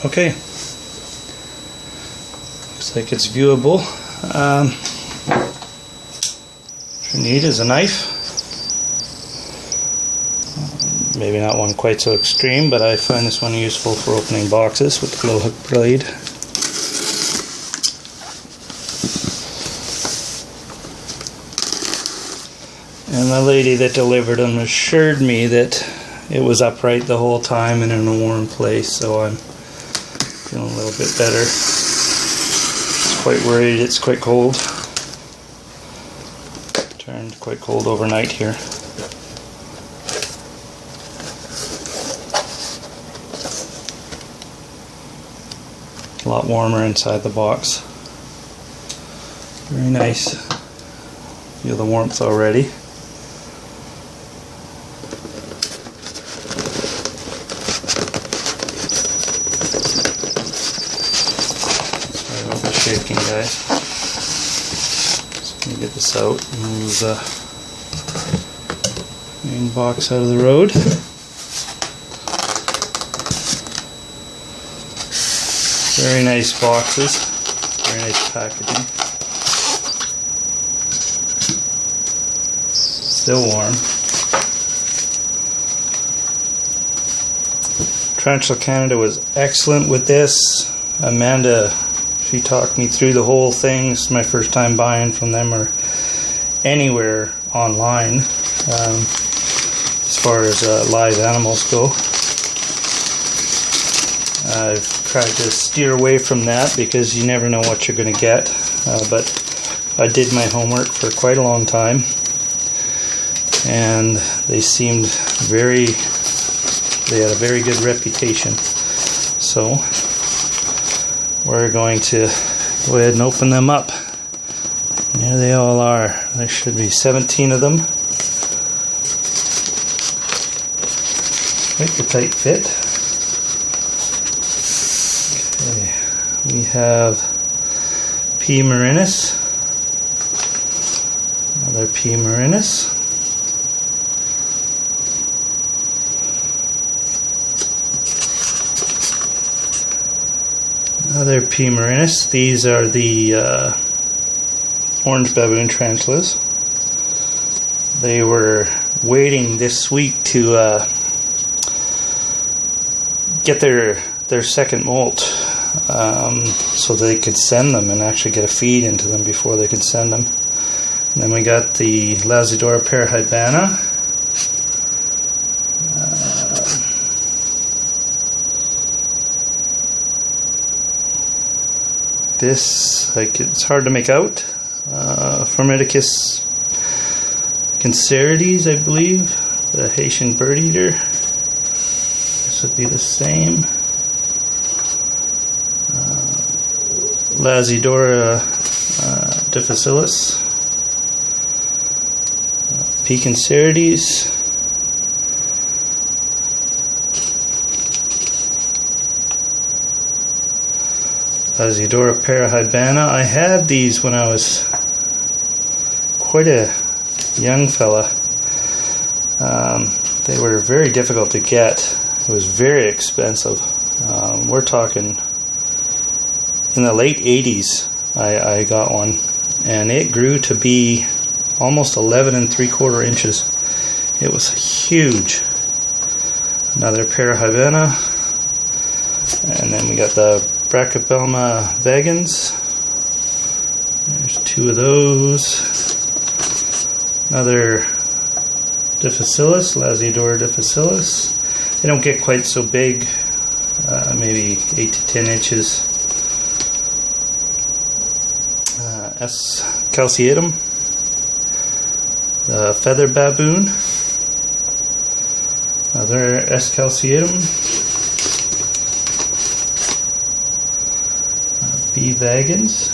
Okay, looks like it's viewable. What you need is a knife. Maybe not one quite so extreme, but I find this one useful for opening boxes with the glow hook blade. And the lady that delivered them assured me that it was upright the whole time and in a warm place, so I'm feeling a little bit better. Just quite worried it's quite cold. Turned quite cold overnight here. A lot warmer inside the box. Very nice. Feel the warmth already. Sorry about the shaking, guys. Just gonna get this out and move the main box out of the road. Very nice boxes, very nice packaging. Still warm. Tarantula Canada was excellent with this. Amanda, she talked me through the whole thing. This is my first time buying from them or anywhere online as far as live animals go. I've tried to steer away from that because you never know what you're going to get, but I did my homework for quite a long time, and they seemed they had a very good reputation, so we're going to go ahead and open them up. And here they all are. There should be 17 of them. Quite the tight fit. We have P. marinus, another P. marinus, another P. marinus. These are the orange baboon tarantulas. They were waiting this week to get their second molt. So they could send them and actually get a feed into them before they could send them. And then we got the Lazadora parahybana. This, it's hard to make out. Formicus cancerides, I believe. The Haitian bird eater. This would be the same. Lazadora difficilis, P. cancerides, Lazadora parahybana. I had these when I was quite a young fella. They were very difficult to get. It was very expensive. We're talking in the late 80s. I got one, and it grew to be almost 11 3/4 inches. It was huge. Another parahybana, and then we got the Brachypelma vagans. There's two of those. Another difficilis, Lazadora difficilis. They don't get quite so big, maybe 8 to 10 inches. S.calceatum, the feather baboon, another s.calceatum, B. vagans,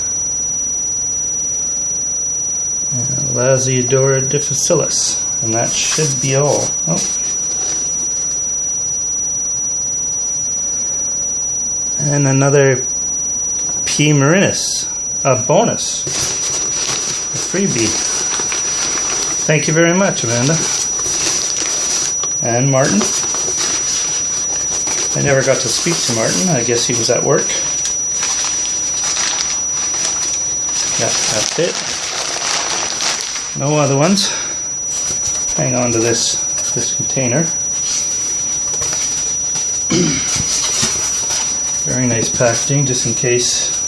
and Lazadora difficilis, and that should be all. Oh. And another P. marinus. A bonus, a freebie. Thank you very much, Amanda and Martin. I never got to speak to Martin. I guess he was at work. Yeah, that's it. No other ones. Hang on to this container. Very nice packaging, just in case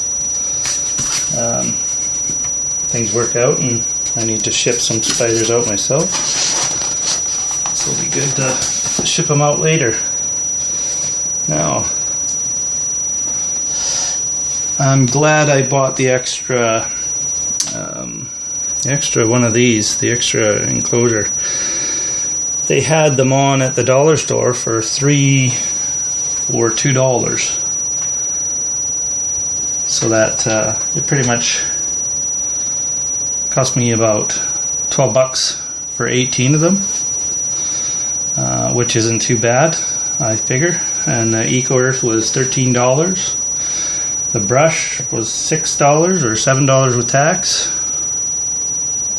things work out and I need to ship some spiders out myself. This will be good to ship them out later. Now, I'm glad I bought the extra one of these, the extra enclosure. They had them on at the dollar store for $3 or $2. So that it pretty much cost me about $12 for 18 of them, which isn't too bad, I figure. And the Eco Earth was $13. The brush was $6 or $7 with tax.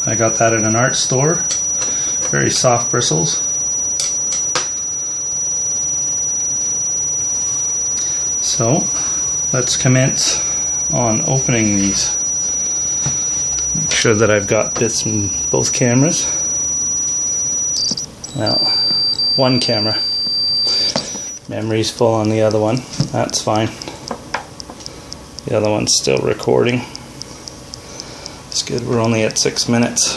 I got that at an art store. Very soft bristles. So let's commence on opening these. Make sure that I've got bits in both cameras. Well, one camera. Memory's full on the other one. That's fine. The other one's still recording. It's good, we're only at 6 minutes.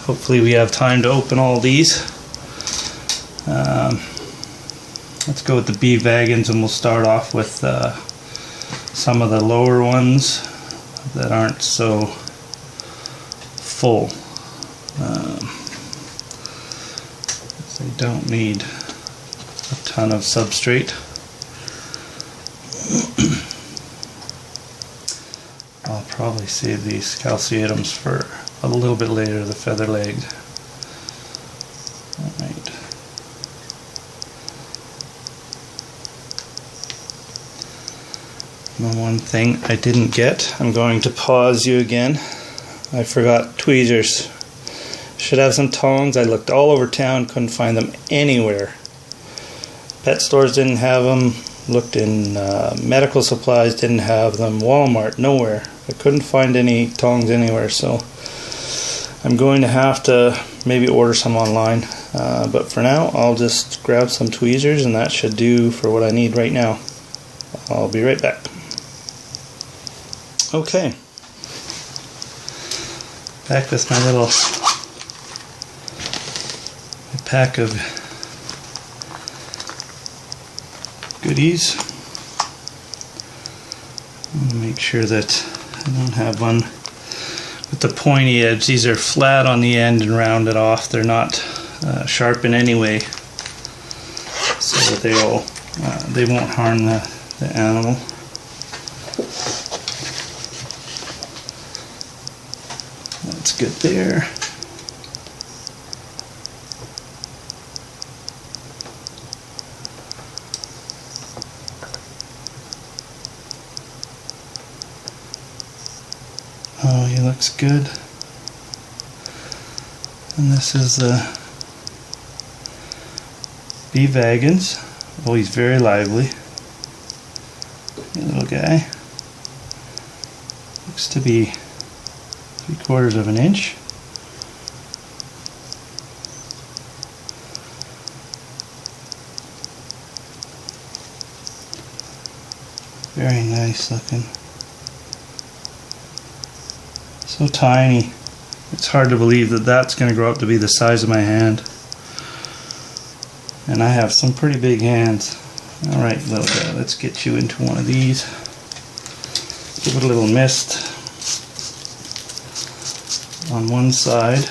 Hopefully we have time to open all these. Let's go with the bee vagons, and we'll start off with some of the lower ones that aren't so full. They don't need a ton of substrate. I'll probably save these s.calceatums for a little bit later, the feather-legged. Alright. The one thing I didn't get, I'm going to pause you again. I forgot tweezers. Should have some tongs. I looked all over town, couldn't find them anywhere. Pet stores didn't have them. Looked in medical supplies, didn't have them. Walmart, nowhere. I couldn't find any tongs anywhere, so I'm going to have to maybe order some online. But for now, I'll just grab some tweezers, and that should do for what I need right now. I'll be right back. Okay. Back with my little pack of goodies. Make sure that I don't have one with the pointy edge. These are flat on the end and rounded off. They're not sharp in any way, so that they won't harm the animal. That's good there. Oh, he looks good. And this is the bee vagons. Oh, he's very lively. Hey, little guy. Looks to be 3/4 of an inch. Very nice looking. So tiny. It's hard to believe that that's going to grow up to be the size of my hand. And I have some pretty big hands. Alright, little guy, let's get you into one of these. Give it a little mist on one side.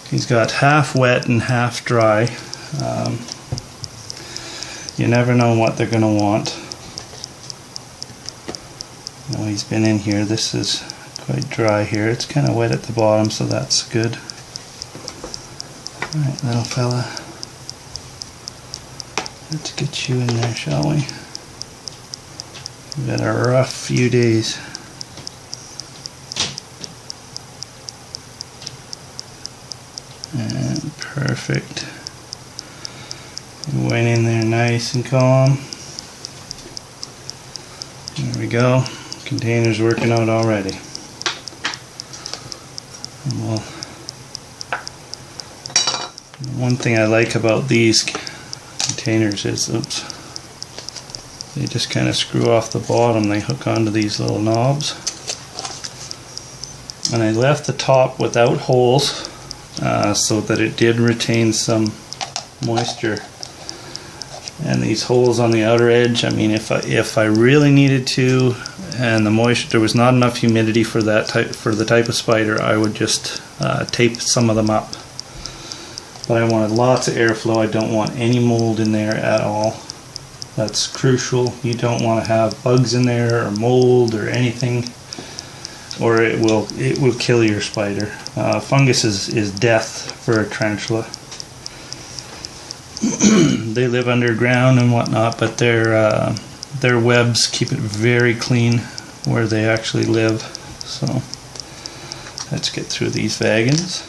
He's got half wet and half dry. You never know what they're going to want. No, he's been in here. This is quite dry here. It's kind of wet at the bottom, so that's good. Alright, little fella. Let's get you in there, shall we? We've had a rough few days. And perfect. went in there nice and calm. There we go. Container's working out already. And well, one thing I like about these containers is, oops, they just kind of screw off the bottom. They hook onto these little knobs. And I left the top without holes so that it did retain some moisture. And these holes on the outer edge, I mean, if I really needed to, and the moisture, there was not enough humidity for that the type of spider, I would just tape some of them up. But I wanted lots of airflow. I don't want any mold in there at all. That's crucial. You don't want to have bugs in there or mold or anything, or it will kill your spider. Fungus is death for a tarantula. They live underground and whatnot, but their webs keep it very clean where they actually live. So let's get through these wagons.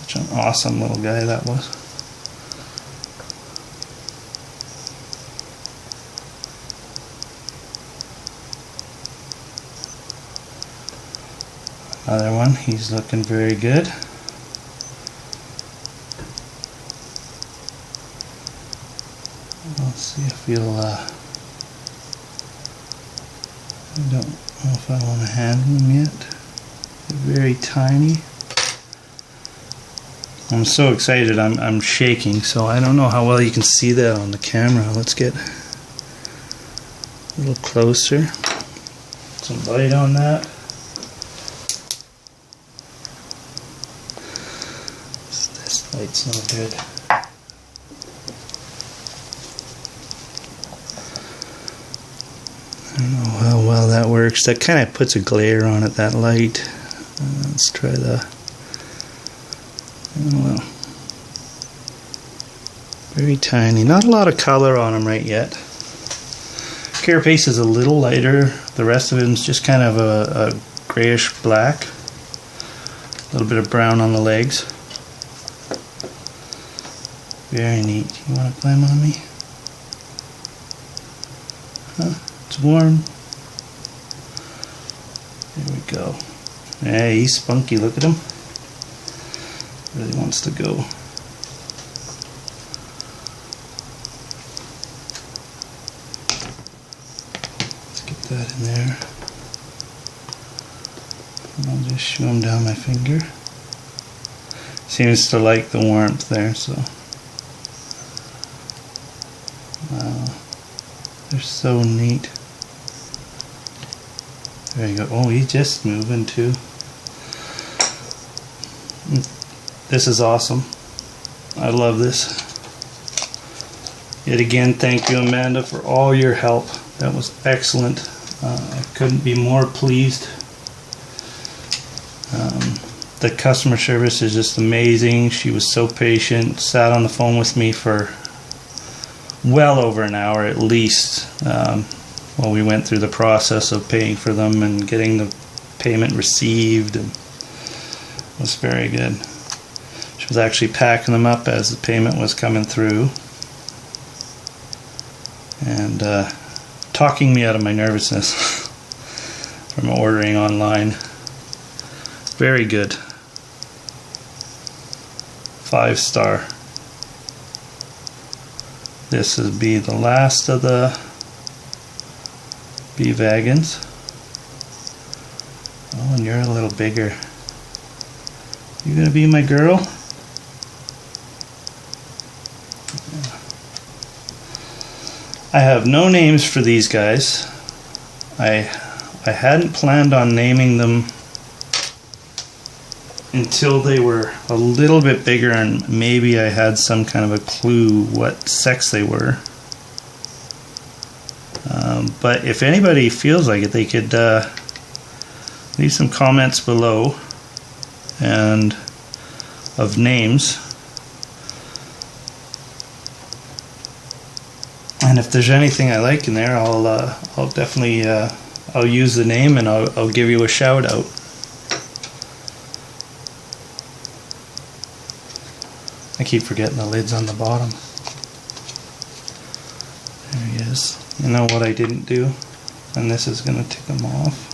Such an awesome little guy that was. Another one, he's looking very good. Let's see if he'll, I don't know if I want to handle him yet. They're very tiny. I'm so excited, I'm shaking, so I don't know how well you can see that on the camera. Let's get a little closer. Some light on that. This light's no good. I don't know how well that works. That kind of puts a glare on it, that light. Let's try the... Oh, well. Very tiny. Not a lot of color on them right yet. Carapace is a little lighter. The rest of it is just kind of a grayish black. A little bit of brown on the legs. Very neat. You want to climb on me? Huh? It's warm. There we go. Hey, he's spunky. Look at him. Really wants to go. Let's get that in there. And I'll just shoo him down my finger. Seems to like the warmth there, so. Wow. They're so neat. There you go. Oh, he's just moving too. This is awesome. I love this. Yet again, thank you, Amanda, for all your help. That was excellent. I couldn't be more pleased. The customer service is just amazing. She was so patient, sat on the phone with me for well over an hour at least while we went through the process of paying for them and getting the payment received. And it was very good. She was actually packing them up as the payment was coming through and talking me out of my nervousness from ordering online. Very good. 5-star. This will be the last of the bee wagons. Oh, and you're a little bigger. You gonna be my girl? I have no names for these guys. I hadn't planned on naming them until they were a little bit bigger and maybe I had some kind of a clue what sex they were. But if anybody feels like it, they could leave some comments below and of names. And if there's anything I like in there, I'll definitely I'll use the name and I'll give you a shout out. I keep forgetting the lid's on the bottom. There he is. You know what I didn't do? And this is going to tick him off.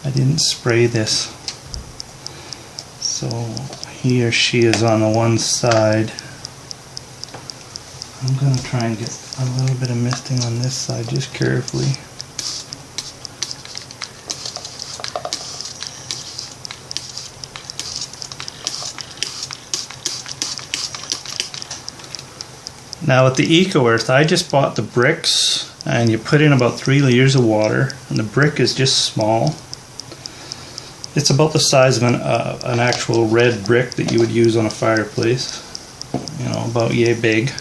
I didn't spray this. So he or she is on the one side. I'm going to try and get a little bit of misting on this side just carefully. Now with the Eco Earth, I just bought the bricks, and you put in about 3 liters of water, and the brick is just small. It's about the size of an actual red brick that you would use on a fireplace, you know, about yay big.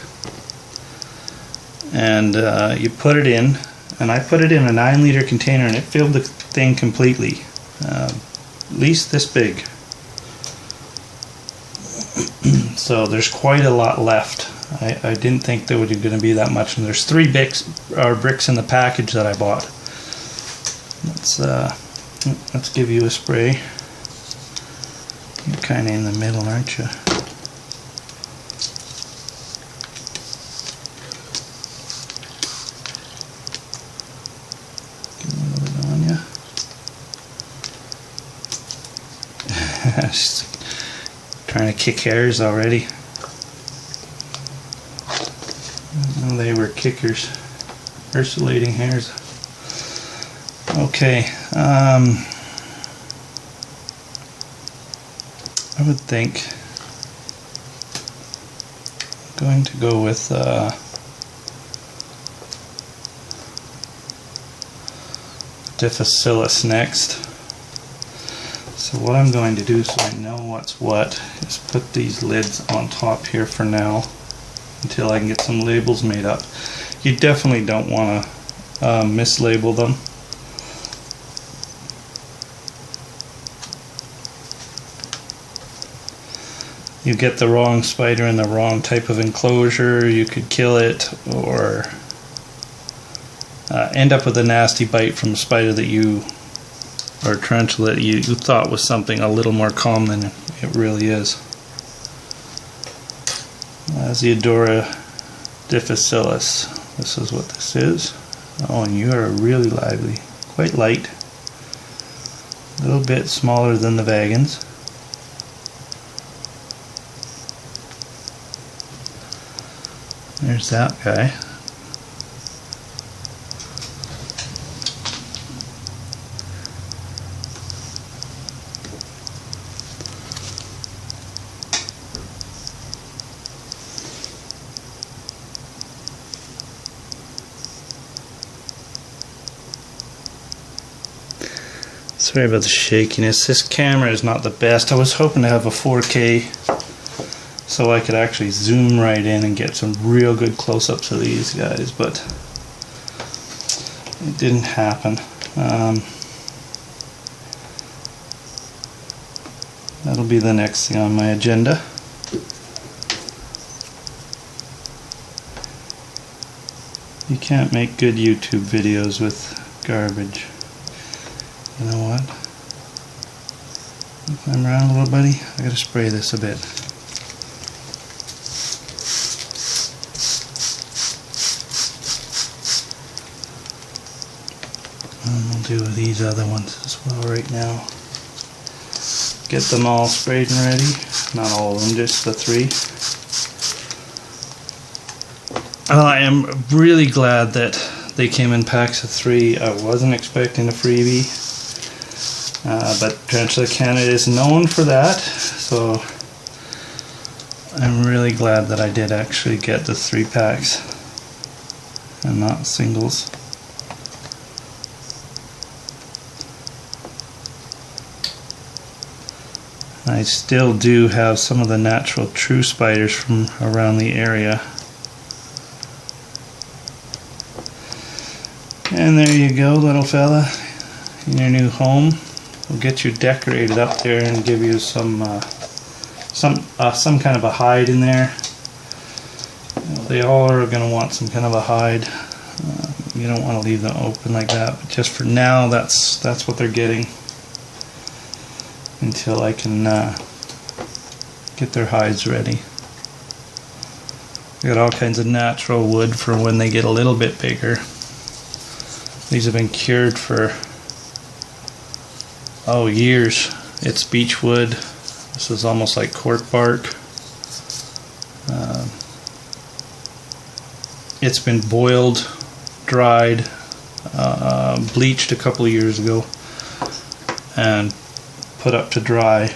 And you put it in, and I put it in a 9-liter container, and it filled the thing completely, at least this big. So there's quite a lot left. I didn't think there was going to be that much, and there's 3 bricks in the package that I bought. Let's give you a spray. You're kind of in the middle, aren't you? Get a little bit on you. She's trying to kick hairs already. Well, they were kickers, urculating hairs. Okay, I would think I'm going to go with difficile next. So what I'm going to do, so I know what's what, is put these lids on top here for now until I can get some labels made up. You definitely don't want to mislabel them. You get the wrong spider in the wrong type of enclosure, you could kill it, or end up with a nasty bite from a spider that you, or a tarantula that you thought was something a little more calm than it really is. Asiodora difficilis. This is what this is. Oh, and you are really lively. Quite light. A little bit smaller than the vagans. There's that guy. Sorry about the shakiness. This camera is not the best. I was hoping to have a 4K so I could actually zoom right in and get some real good close-ups of these guys, but it didn't happen. That'll be the next thing on my agenda. You can't make good YouTube videos with garbage. You know what? Climb around a little, buddy. I gotta spray this a bit. And we'll do these other ones as well right now. Get them all sprayed and ready. Not all of them, just the 3. I am really glad that they came in packs of 3. I wasn't expecting a freebie. But Tarantula Canada is known for that, so I'm really glad that I did actually get the 3 packs and not singles. I still do have some of the natural true spiders from around the area. And there you go, little fella, in your new home. We'll get you decorated up there and give you some kind of a hide in there. You know, they all are going to want some kind of a hide. You don't want to leave them open like that, but just for now, that's what they're getting until I can get their hides ready. got all kinds of natural wood for when they get a little bit bigger. These have been cured for years. It's beech wood. This is almost like cork bark. It's been boiled, dried, bleached a couple of years ago, and put up to dry.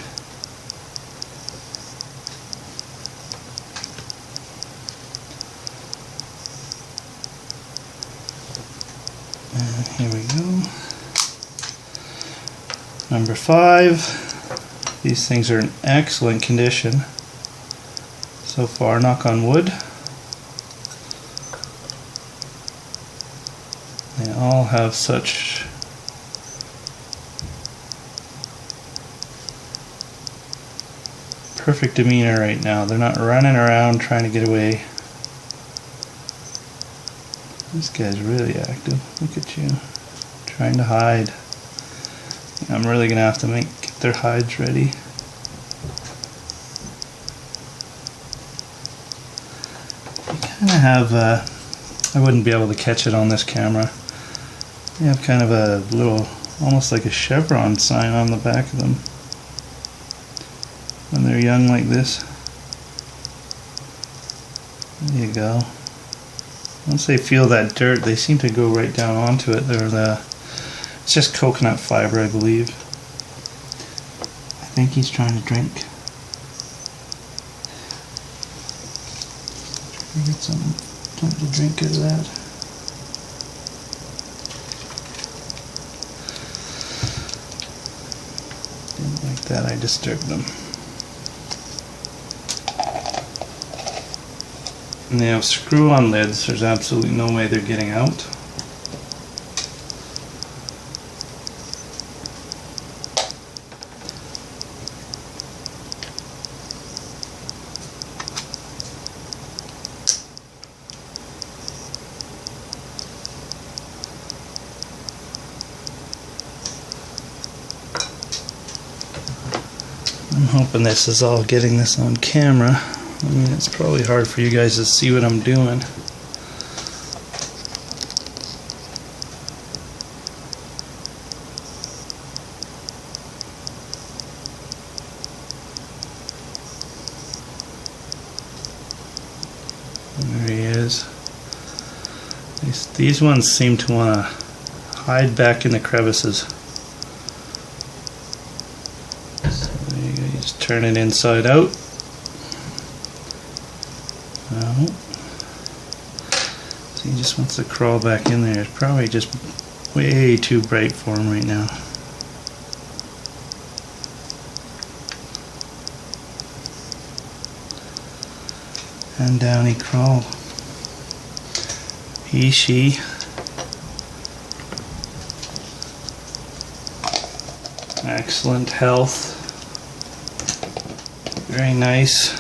And here we go. Number 5. These things are in excellent condition so far, knock on wood. They all have such perfect demeanor right now. They're not running around trying to get away. This guy's really active. Look at you, trying to hide. I'm really gonna have to get their hides ready. They kind of have I wouldn't be able to catch it on this camera. They have kind of a little, almost like a chevron sign on the back of them when they're young like this. There you go. Once they feel that dirt, they seem to go right down onto it. It's just coconut fiber, I believe. I think he's trying to drink. Try to get something to drink out of that. Didn't like that, I disturbed them. And they have screw-on lids. There's absolutely no way they're getting out. I'm hoping this is all getting this on camera. I mean, it's probably hard for you guys to see what I'm doing. There he is. These ones seem to want to hide back in the crevices. So there you go. You just turn it inside out. No. So he just wants to crawl back in there. It's probably just way too bright for him right now. And down he crawled. He, she. Excellent health. Very nice.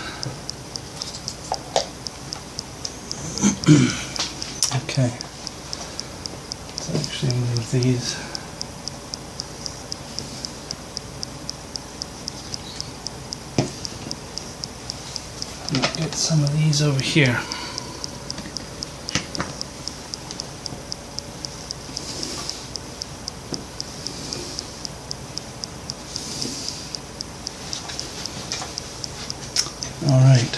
Okay. Let's actually move these. Get some of these over here. All right.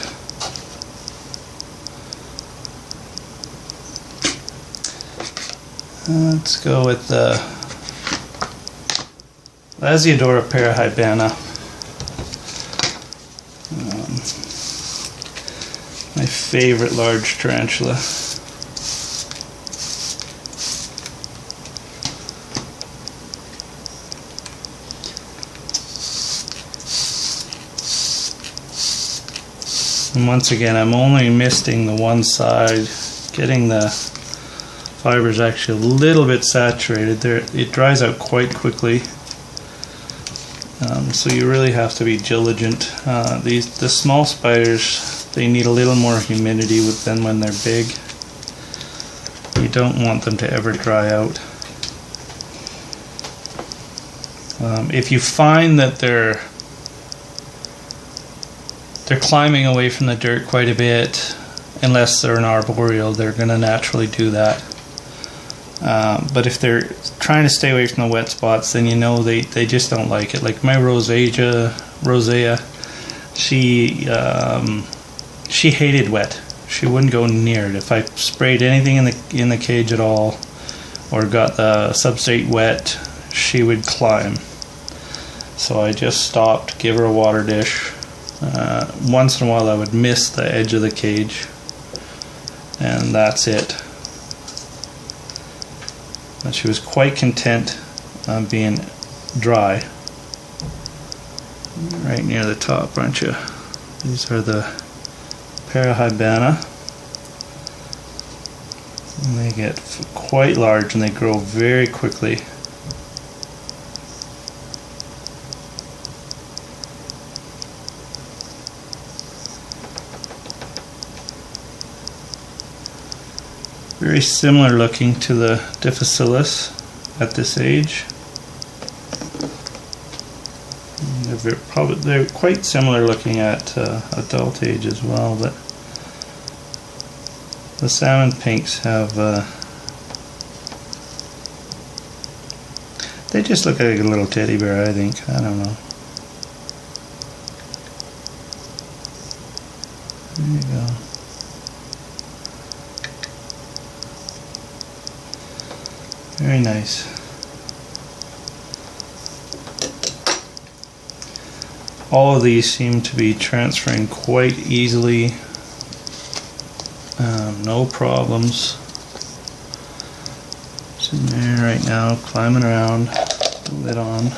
Let's go with the Lasiodora parahybana. My favorite large tarantula. And once again, I'm only misting the one side, getting the fibers actually a little bit saturated. It dries out quite quickly, so you really have to be diligent. The small spiders, they need a little more humidity than when they're big. You don't want them to ever dry out. If you find that they're climbing away from the dirt quite a bit unless they're an arboreal, they're going to naturally do that. But if they're trying to stay away from the wet spots, then you know they just don't like it. Like my rosea, she hated wet. She wouldn't go near it. If I sprayed anything in the cage at all, or got the substrate wet, she would climb. So I just stopped, give her a water dish. Once in a while I would miss the edge of the cage, and that's it. But she was quite content being dry. Right near the top, aren't you? These are the Parahybana. And they get quite large and they grow very quickly. Very similar looking to the Difficilis at this age. They're quite similar looking at adult age as well, but the salmon pinks have they just look like a little teddy bear, I think. I don't know. There you go. Very nice. All of these seem to be transferring quite easily. No problems. Sitting there right now, climbing around, lid on.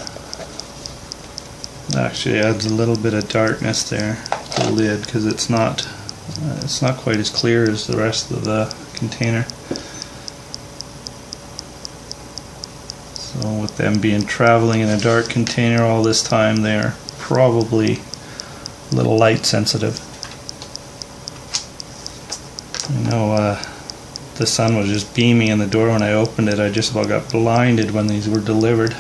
It actually adds a little bit of darkness there to the lid because it's not quite as clear as the rest of the container. So with them being traveling in a dark container all this time, they're probably a little light sensitive. I know the sun was just beaming in the door when I opened it. I just about got blinded when these were delivered.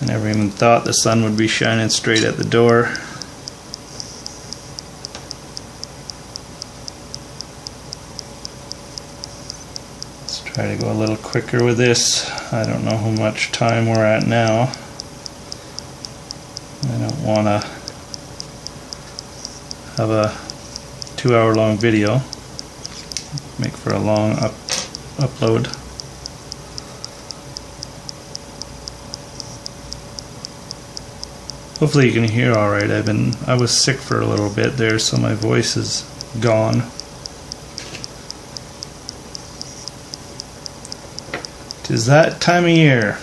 I never even thought the sun would be shining straight at the door. Let's try to go a little quicker with this. I don't know how much time we're at now. I don't want to have a 2-hour long video. Make for a long upload. Hopefully you can hear alright. I was sick for a little bit there, so my voice is gone. Tis that time of year.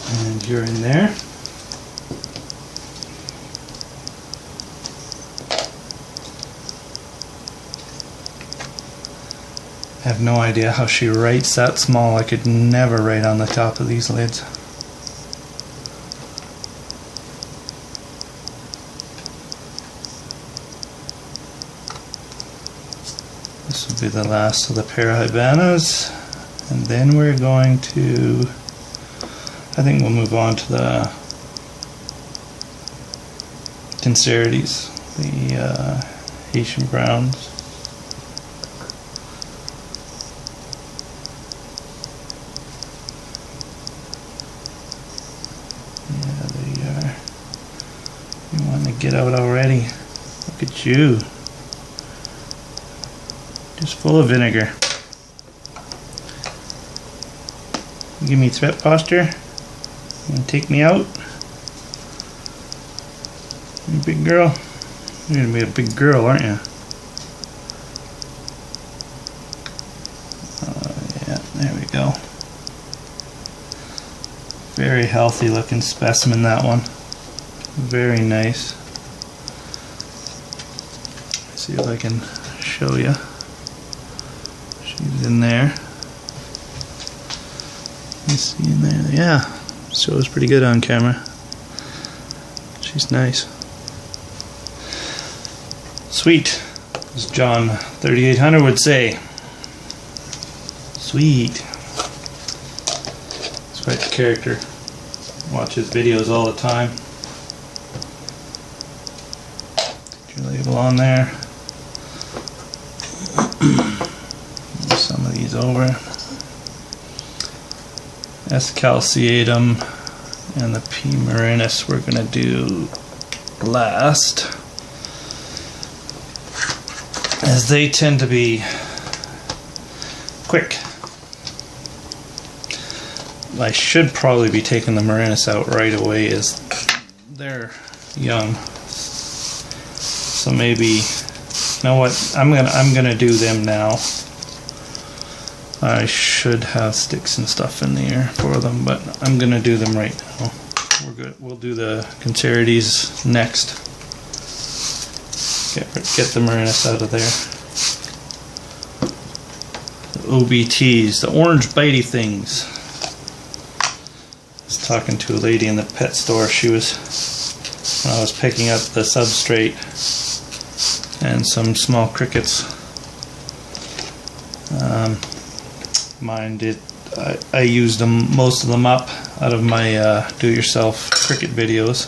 And you're in there. I have no idea how she writes that small. I could never write on the top of these lids. This will be the last of the Parahybanas, and then we're going to, I think we'll move on to the Tincerides, the Haitian browns. Yeah, they are. You want to get out already? Look at you. Just full of vinegar. You give me threat posture? You gonna take me out? You big girl? You're gonna be a big girl, aren't you? Yeah, there we go. Very healthy looking specimen, that one. Very nice. Let's see if I can show you. She's in there. You see in there? Yeah, shows pretty good on camera. She's nice. Sweet, as John 3800 would say. Sweet. He's quite the character. Watch his videos all the time. cable on there. Move some of these over. S.calceatum and the P. marinus we're going to do last, as they tend to be quick. I should probably be taking the marinus out right away as they're young. So maybe, you know what, I'm gonna do them now. I should have sticks and stuff in the air for them, but I'm gonna do them right now. We're good. We'll do the Concherides next. Get the marinus out of there. The OBTs, the orange bitey things. I was talking to a lady in the pet store. She was, when I was picking up the substrate and some small crickets. Mine did. I used them, most of them up out of my do-it-yourself cricket videos.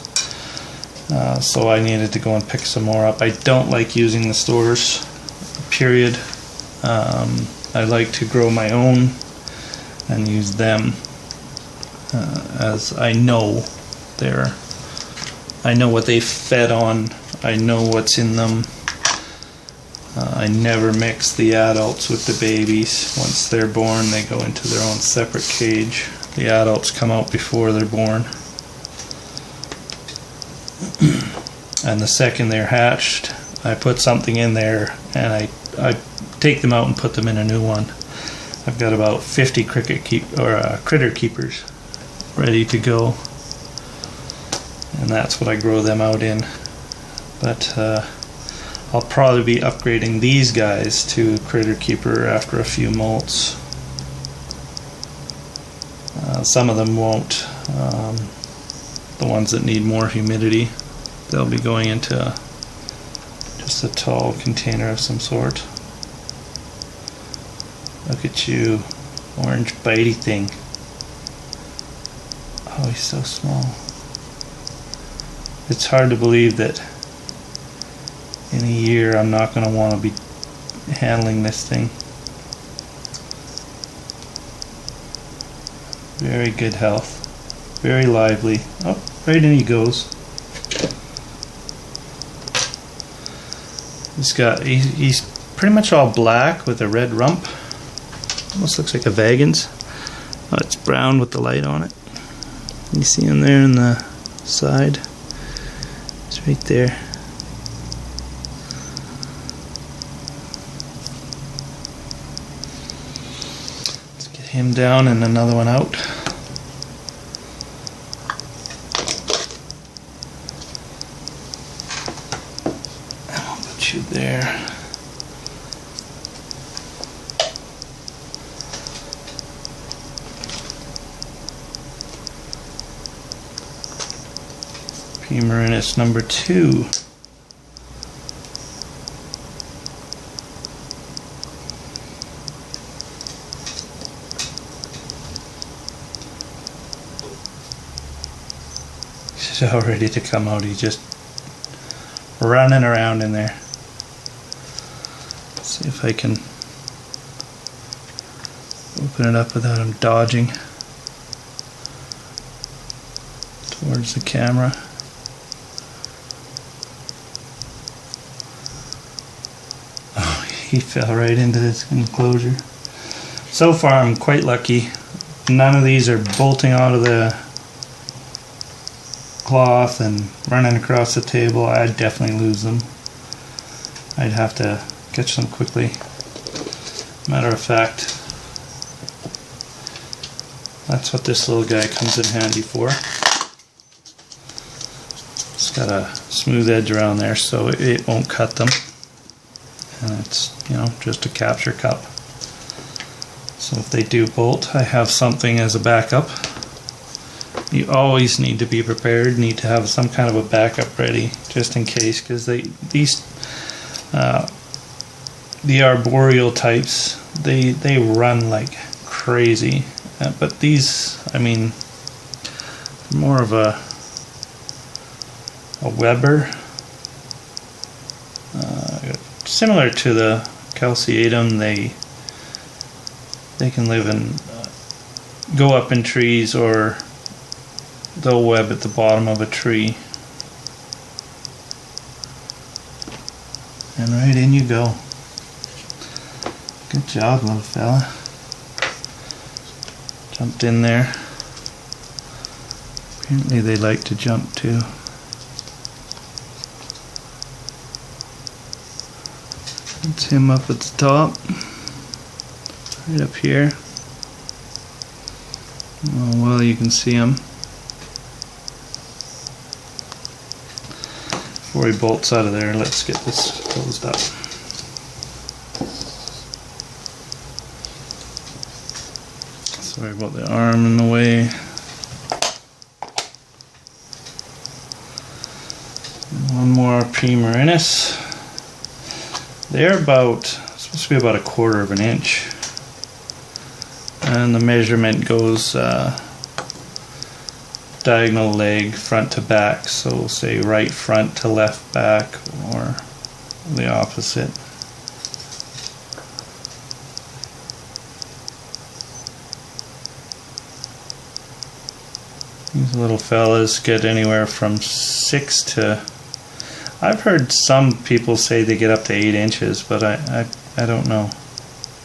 So I needed to go and pick some more up. I don't like using the stores, period. I like to grow my own and use them, as I know I know what they fed on, I know what's in them. I never mix the adults with the babies. Once they're born, they go into their own separate cage. The adults come out before they're born. And the second they're hatched, I put something in there and I take them out and put them in a new one. I've got about 50 critter keepers ready to go, and that's what I grow them out in. But I'll probably be upgrading these guys to critter keeper after a few molts. Some of them won't. The ones that need more humidity, they'll be going into just a tall container of some sort. Look at you, orange bitey thing. Oh, he's so small. It's hard to believe that in a year I'm not going to want to be handling this thing. Very good health, very lively. Oh, right in he goes. He's pretty much all black with a red rump. Almost looks like a Vagans. Oh, it's brown with the light on it. You see him there in the side? It's right there. Let's get him down and another one out. And I'll put you there. P. marinus number 2. He's all ready to come out. He's just running around in there. Let's see if I can open it up without him dodging towards the camera. He fell right into this enclosure. So far I'm quite lucky. None of these are bolting out of the cloth and running across the table. I'd definitely lose them. I'd have to catch them quickly. Matter of fact, that's what this little guy comes in handy for. It's got a smooth edge around there so it won't cut them. And it's, you know, just a capture cup. So if they do bolt, I have something as a backup. You always need to be prepared, need to have some kind of a backup ready, just in case, because the arboreal types, they run like crazy. But these, I mean, more of a Weber. similar to the s.calceatum. They can live in, go up in trees, or they'll web at the bottom of a tree. And right in you go. Good job, little fella. Jumped in there. Apparently they like to jump too. That's him up at the top. Right up here. Oh, well, you can see him. Before he bolts out of there, let's get this closed up. Sorry about the arm in the way. And one more Primerinus. They're supposed to be about 1/4 of an inch. And the measurement goes diagonal leg front to back, so say right front to left back, or the opposite. These little fellas get anywhere from 6 to, I've heard some people say they get up to 8 inches, but I don't know.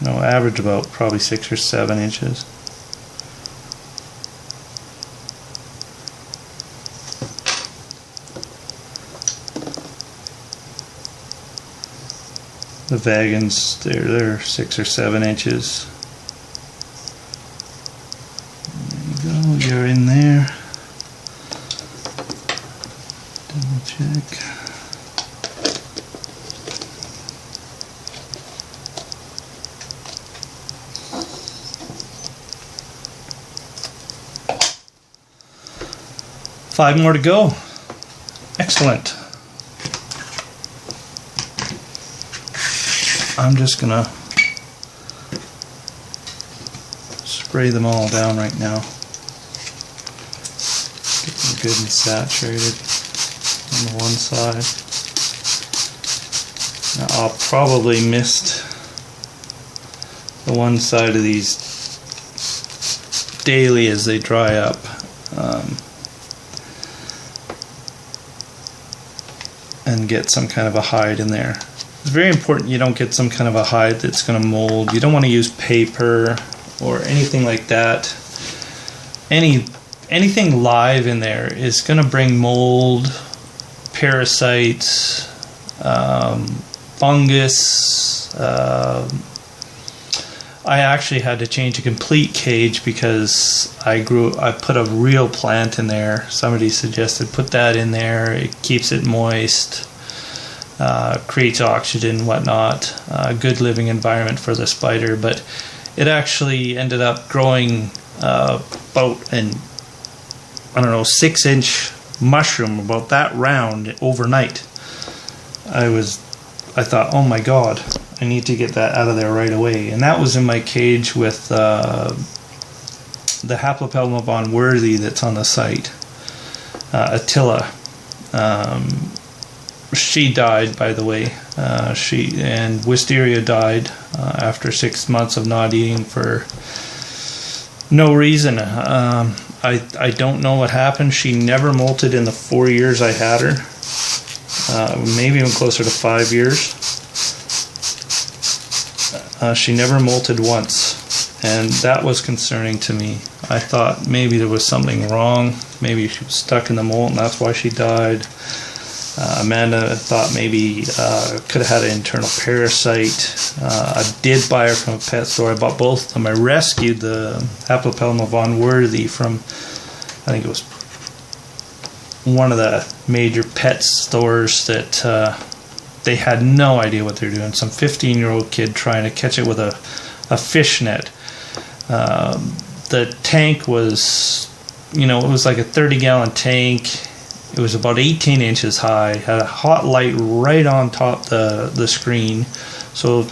No, average about probably 6 or 7 inches. The vagans, they're 6 or 7 inches. There you go, you're in there. Double check. Five more to go. Excellent. I'm just gonna spray them all down right now. Get them good and saturated on the one side. Now I'll probably mist the one side of these daily as they dry up. And get some kind of a hide in there. It's very important you don't get some kind of a hide that's going to mold. You don't want to use paper or anything like that. Anything live in there is going to bring mold, parasites, fungus. I actually had to change a complete cage because I put a real plant in there. Somebody suggested put that in there. It keeps it moist, creates oxygen, whatnot. Good living environment for the spider. But it actually ended up growing about an 6-inch mushroom, about that round, overnight. I thought, oh my God, I need to get that out of there right away. And that was in my cage with the Haplopelma von Worthy that's on the site, Attila. She died, by the way. And Wisteria died after 6 months of not eating for no reason. I don't know what happened. She never molted in the 4 years I had her. Maybe even closer to 5 years. She never molted once, and that was concerning to me. I thought maybe there was something wrong. Maybe she was stuck in the molt, and that's why she died. Amanda thought maybe could have had an internal parasite. I did buy her from a pet store. I bought both of them. I rescued the Haplopelma von Worthy from, I think it was one of the major pet stores that they had no idea what they were doing. Some 15-year-old kid trying to catch it with a fish net. The tank was, it was like a 30-gallon tank. It was about 18 inches high, had a hot light right on top the screen, so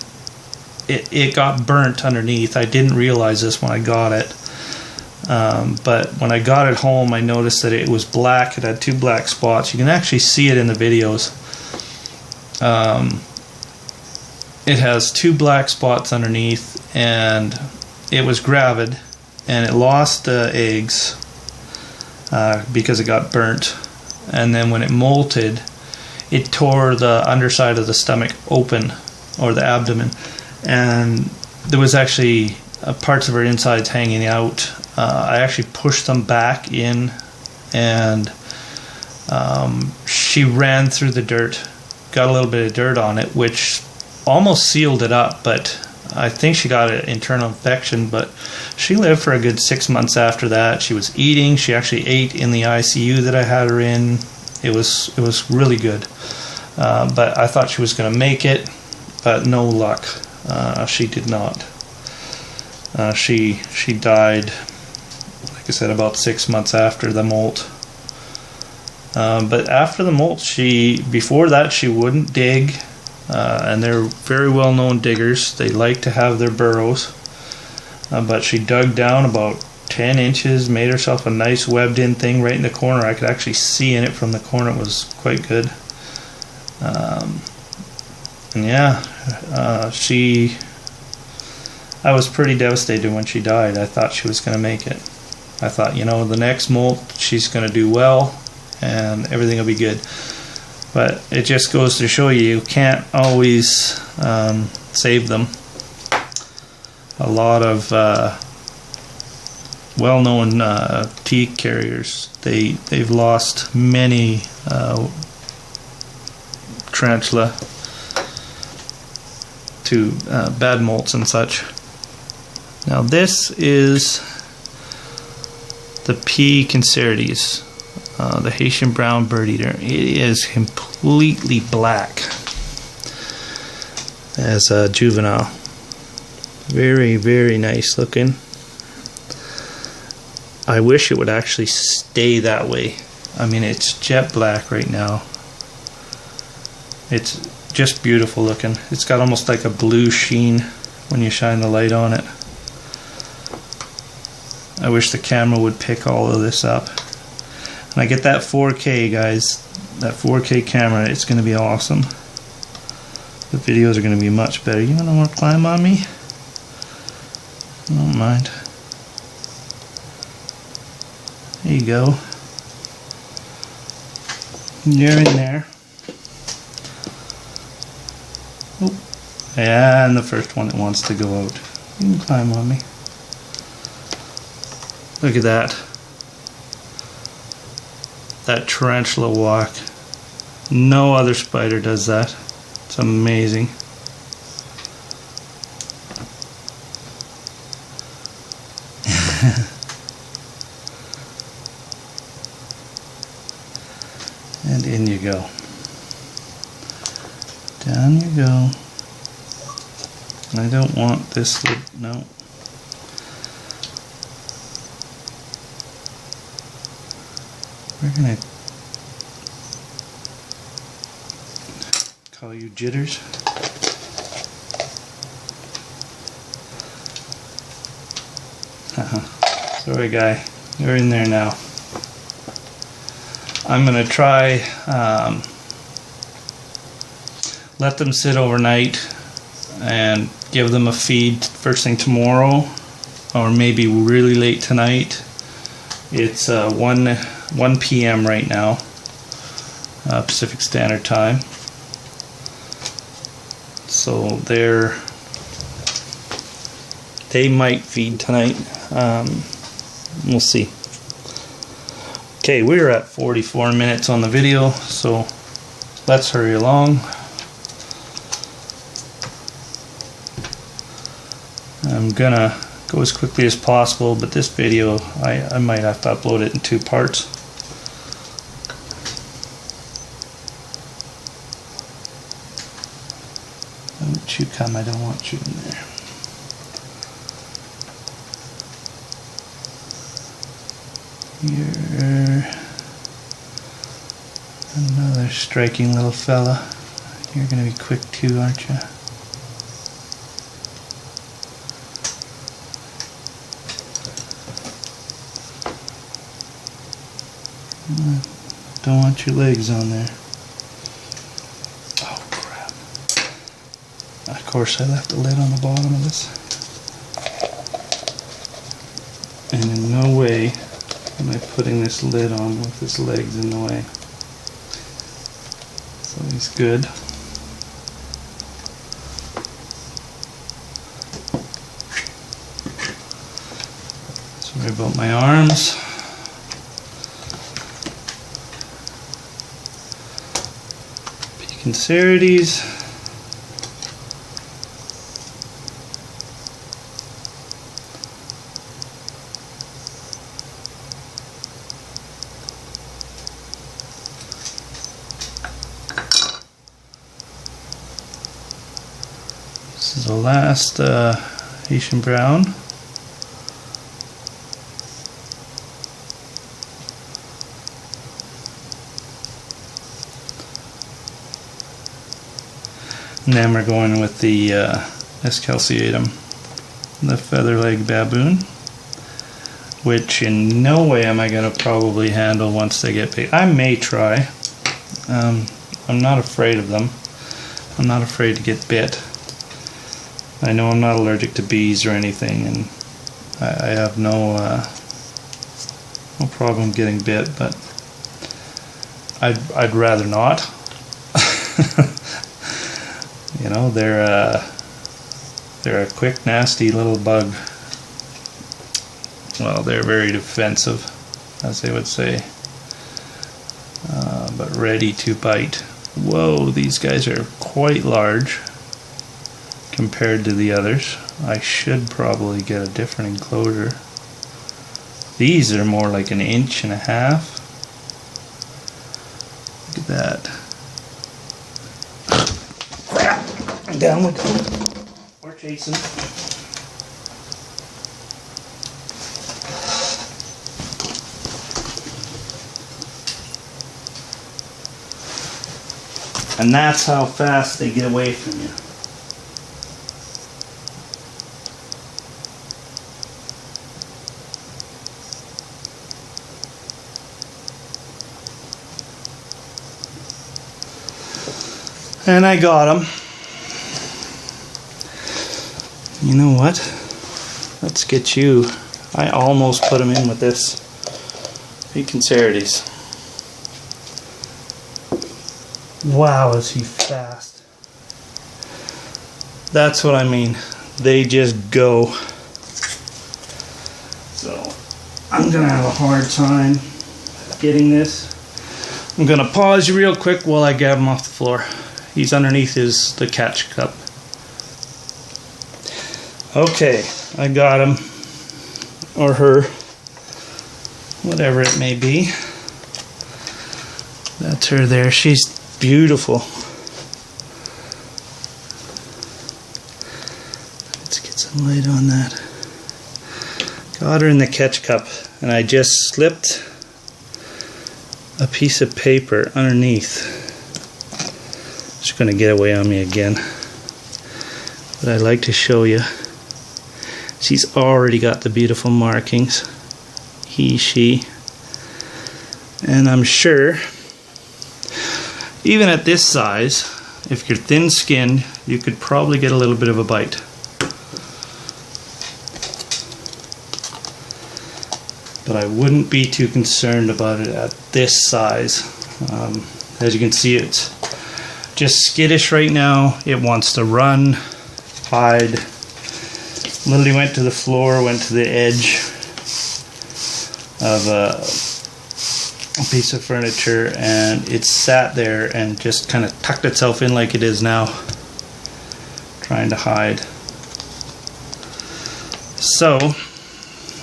it got burnt underneath. I didn't realize this when I got it, but when I got it home, I noticed that it was black. It had 2 black spots. You can actually see it in the videos. it has 2 black spots underneath, and it was gravid, and it lost the eggs because it got burnt, and then when it molted, it tore the underside of the stomach open, or the abdomen, and there was actually parts of her insides hanging out. I actually pushed them back in, and she ran through the dirt, got a little bit of dirt on it, which almost sealed it up, but I think she got an internal infection. But she lived for a good 6 months after that. She was eating. She actually ate in the ICU that I had her in. It was really good. But I thought she was going to make it, but no luck. She did not. She died, like I said, about 6 months after the molt. But after the molt, before that she wouldn't dig, and they're very well known diggers. They like to have their burrows, but she dug down about 10 inches, made herself a nice webbed in thing right in the corner. I could actually see in it from the corner. It was quite good. And yeah, I was pretty devastated when she died. I thought she was going to make it. I thought, the next molt, she's going to do well, and everything will be good. But it just goes to show you can't always save them. A lot of well-known teat carriers, they've lost many tarantula to bad molts and such. Now this is the P. cancerides, the Haitian brown bird eater. It is completely black as a juvenile. Very, very nice looking. I wish it would actually stay that way. I mean, it's jet black right now. It's just beautiful looking. It's got almost like a blue sheen when you shine the light on it. I wish the camera would pick all of this up. When I get that 4K, guys, that 4K camera, it's going to be awesome. The videos are going to be much better. You want to climb on me? I don't mind. There you go. You're in there. Oh, yeah, and the first one that wants to go out. You can climb on me. Look at that. That tarantula walk. No other spider does that. It's amazing. And in you go. Down you go. I don't want this. No. We're gonna call you Jitters. Sorry, guy. You're in there now. I'm gonna try let them sit overnight and give them a feed first thing tomorrow, or maybe really late tonight. It's 1 p.m. right now, Pacific Standard Time. So they might feed tonight. We'll see. Okay, we're at 44 minutes on the video, so let's hurry along. I'm gonna go as quickly as possible, but this video I might have to upload it in 2 parts. Don't you come, I don't want you in there. You're another striking little fella. You're gonna be quick too, aren't you? Don't want your legs on there. Oh crap. course I left the lid on the bottom of this. And in no way am I putting this lid on with his legs in the way. So he's good. Sorry about my arms. Picancerides. This is the last Haitian brown. And then we're going with the s.calceatum, the featherleg baboon, which in no way am I going to probably handle once they get big. I may try. I'm not afraid of them. I'm not afraid to get bit. I know I'm not allergic to bees or anything, and I have no problem getting bit, but I'd rather not. You know, they're a quick, nasty little bug. Well, they're very defensive, as they would say, but ready to bite. Whoa, these guys are quite large compared to the others. I should probably get a different enclosure. These are more like 1.5 inches. Look at that. Crap! Down we go. We're chasing. And that's how fast they get away from you. And I got him. You know what? Let's get you. I almost put him in with this Picancerides. Wow, is he fast. That's what I mean. They just go. So, I'm going to have a hard time getting this. I'm going to pause you real quick while I grab him off the floor. He's underneath the catch cup. Okay, I got him. Or her. Whatever it may be. That's her there. She's beautiful. Let's get some light on that. Got her in the catch cup, and I just slipped a piece of paper underneath. She's going to get away on me again. But I'd like to show you. She's already got the beautiful markings. He, she. And I'm sure, even at this size, if you're thin-skinned, you could probably get a little bit of a bite. But I wouldn't be too concerned about it at this size. As you can see, it's just skittish right now. It wants to run, hide. Literally went to the floor, went to the edge of a piece of furniture, and it sat there and just kind of tucked itself in like it is now, trying to hide. So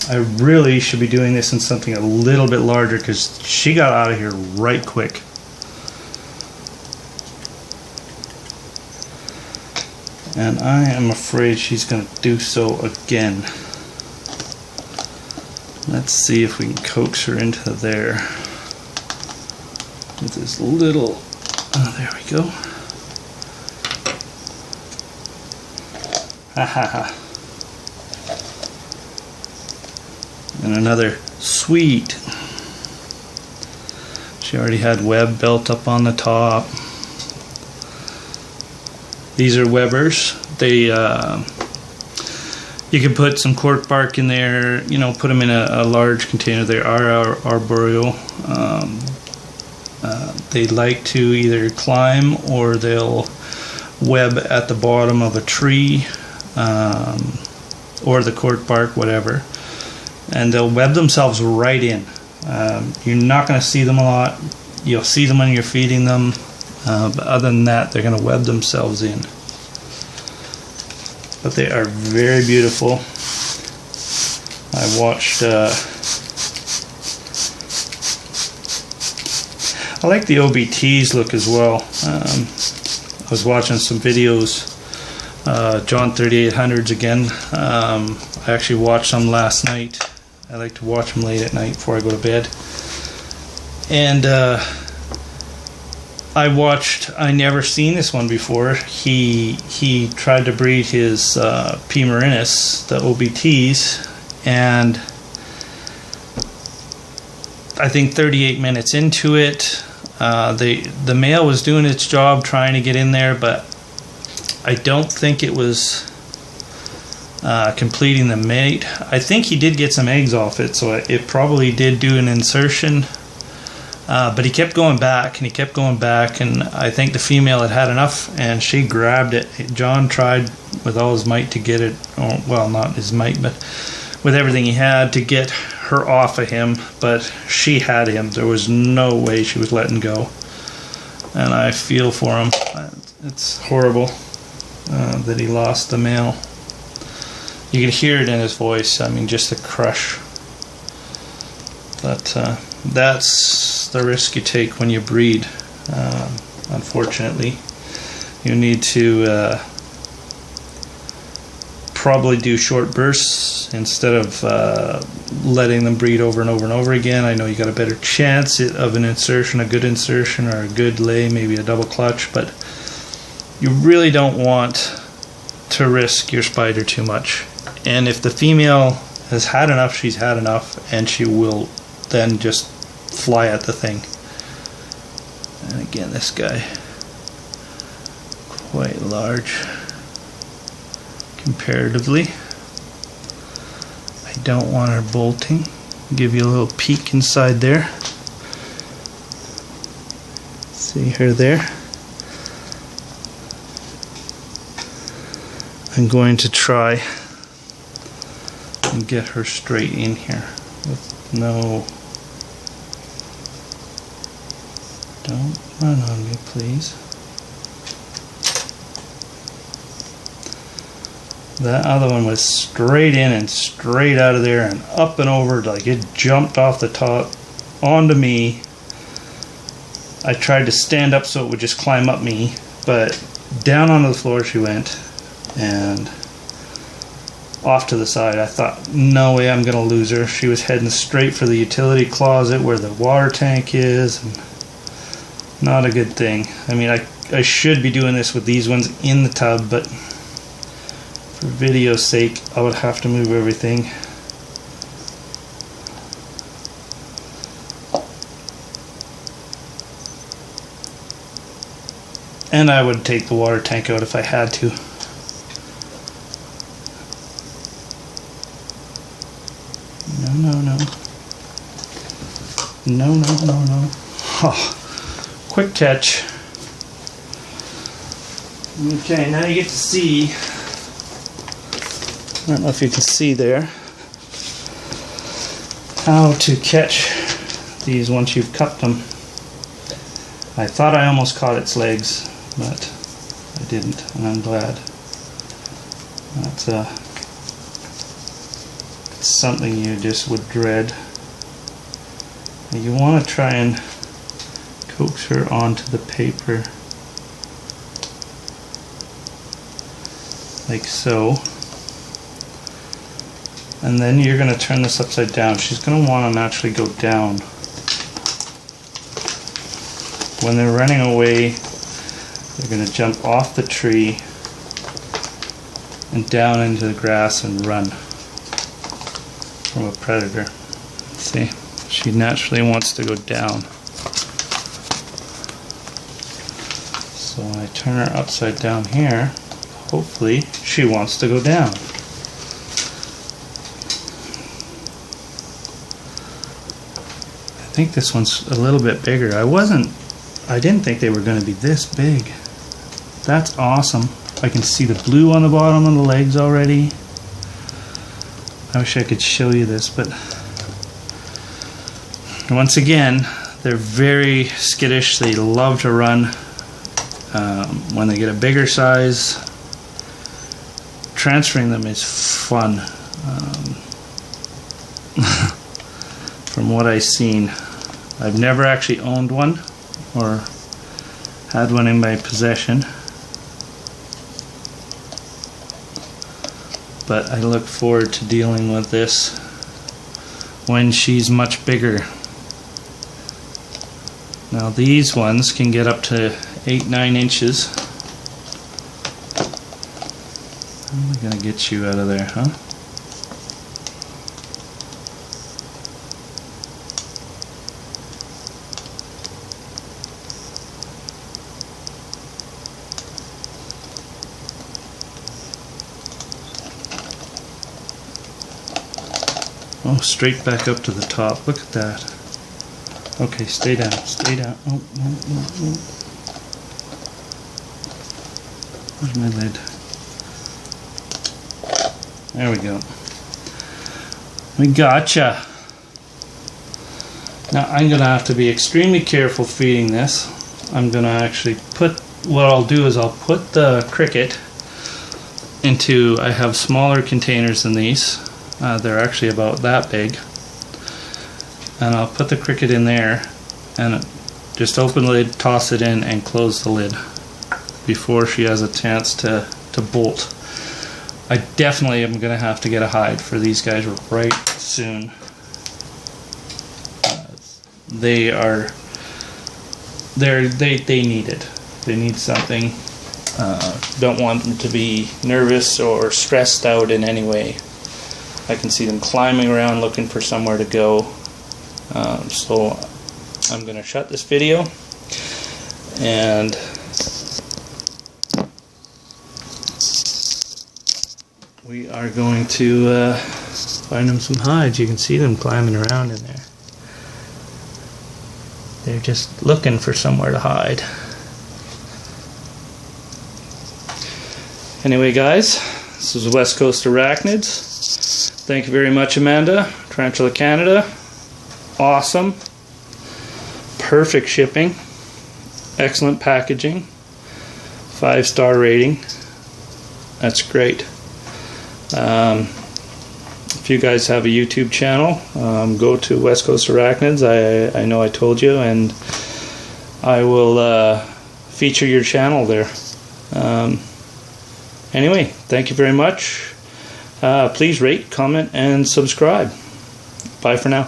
I really should be doing this in something a little bit larger, because she got out of here right quick. And I am afraid she's going to do so again. Let's see if we can coax her into there with this little, there we go. Ha ha ha. And another sweet. She already had web built up on the top. These are Webbers, They you can put some cork bark in there, you know, put them in a large container. They are arboreal. They like to either climb or they'll web at the bottom of a tree or the cork bark, whatever, and they'll web themselves right in. You're not going to see them a lot. You'll see them when you're feeding them, but other than that, they're going to web themselves in. But they are very beautiful. I watched I like the OBT's look as well. I was watching some videos, John 3800s again. I actually watched some last night. I like to watch them late at night before I go to bed. And I never seen this one before. He tried to breed his P. marinus, the OBTs, and I think 38 minutes into it, the male was doing its job trying to get in there, but I don't think it was completing the mate. I think he did get some eggs off it, so it probably did do an insertion. But he kept going back, and he kept going back, and I think the female had had enough, and she grabbed it. John tried with all his might to get it, or, well, not his might, but with everything he had to get her off of him, but she had him. There was no way she was letting go, and I feel for him. It's horrible that he lost the male. You can hear it in his voice. I mean, just the crush. But that's the risk you take when you breed. Unfortunately, you need to probably do short bursts instead of letting them breed over and over and over again. I know you got a better chance of an insertion, a good insertion, or a good lay, maybe a double clutch, but you really don't want to risk your spider too much. And if the female has had enough, she's had enough, and she will then just fly at the thing. And again, this guy, quite large comparatively. I don't want her bolting. Give you a little peek inside there. See her there? I'm going to try and get her straight in here with no... Don't run on me, please. That other one was straight in and straight out of there and up and over, like it jumped off the top onto me. I tried to stand up so it would just climb up me, but down onto the floor she went and off to the side. I thought, no way I'm gonna lose her. She was heading straight for the utility closet where the water tank is, and not a good thing. I mean, I should be doing this with these ones in the tub, but for video's sake, I would have to move everything. And I would take the water tank out if I had to. No. No. Oh, quick catch. Okay, now you get to see. I don't know if you can see there how to catch these once you've cupped them. I thought I almost caught its legs, but I didn't, and I'm glad. That's it's something you just would dread. And you want to try and coax her onto the paper like so. And then you're going to turn this upside down. She's going to want to naturally go down. When they're running away, they're going to jump off the tree and down into the grass and run from a predator. See? She naturally wants to go down. So when I turn her upside down here, hopefully she wants to go down. I think this one's a little bit bigger. I didn't think they were going to be this big. That's awesome. I can see the blue on the bottom of the legs already. I wish I could show you this, but once again, they're very skittish. They love to run. When they get a bigger size, transferring them is fun. From what I've seen, I've never actually owned one or had one in my possession, but I look forward to dealing with this when she's much bigger. Now these ones can get up to 8-9 inches. How am I going to get you out of there, huh? Oh, straight back up to the top. Look at that. Okay, stay down, stay down. Oh, no, no, no. Where's my lid? There we go. We gotcha. Now I'm going to have to be extremely careful feeding this. I'm going to actually what I'll do is I'll put the cricket into, I have smaller containers than these. They're actually about that big. And I'll put the cricket in there and just open the lid, toss it in, and close the lid before she has a chance to bolt. I definitely am going to have to get a hide for these guys right soon. They need it. They need something. Don't want them to be nervous or stressed out in any way. I can see them climbing around looking for somewhere to go. So I'm going to shut this video and we are going to find them some hides. You can see them climbing around in there. They're just looking for somewhere to hide. Anyway guys, this is West Coast Arachnids. Thank you very much, Amanda. Tarantula Canada. Awesome. Perfect shipping. Excellent packaging. 5-star rating. That's great. If you guys have a YouTube channel, go to West Coast Arachnids. I know I told you, and I will feature your channel there. Anyway, thank you very much. Please rate, comment, and subscribe. Bye for now.